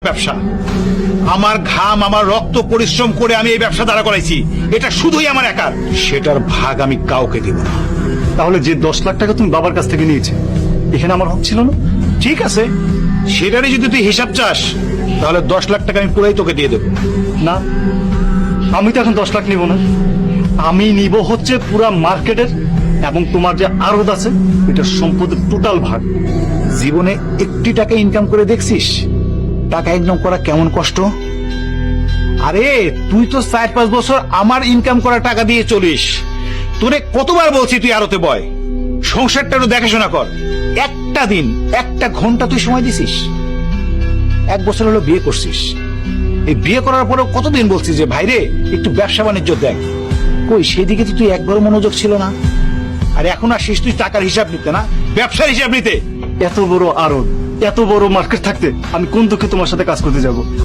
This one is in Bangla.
ব্যবসা। আমার ঘাম, আমার রক্ত পরিশ্রম করে আমি এই ব্যবসা দাঁড়া করাইছি। এটা শুধুই আমার একার, সেটার ভাগ আমি কাউকে দিব না। তাহলে যে 10 লাখ টাকা তুমি বাবার কাছ থেকে নিয়েছে, এখানে আমার হক ছিল না? ঠিক আছে, সেটারই যদি তুই হিসাব চাস তাহলে 10 লাখ টাকা আমি পুরাই তোকে দিয়ে দেবো। না, আমি তো এখন 10 লাখ নিব না। আমি নিব হচ্ছে পুরা মার্কেটের এবং তোমার যে আড়ত আছে এটার সম্পদের টোটাল ভাগ। জীবনে একটি টাকা ইনকাম করে দেখছিস টাকা ইনকাম করা কেমন কষ্ট? আরে তুই তো 4-5 বছর আমার ইনকাম করা টাকা দিয়ে চলিস। তোরে কতবার বলছি তুই আরতে বয়, সংসারটা একটু দেখাশোনা কর। একটা দিন, একটা ঘন্টা তুই সময় দিছিস? 1 বছর হলো বিয়ে করছিস। এই বিয়ে করার পরেও কতদিন বলছিস যে ভাইরে একটু ব্যবসা বাণিজ্য দেখ, কই সেদিকে তো তুই একবারও মনোযোগ ছিল না। আর এখন আসিস তুই টাকার হিসাব নিতে, না ব্যবসার হিসাব নিতে। এত বড় আড়ত, এত বড় মার্কেট থাকতে আমি কোন দুঃখে তোমার সাথে কাজ করতে যাব?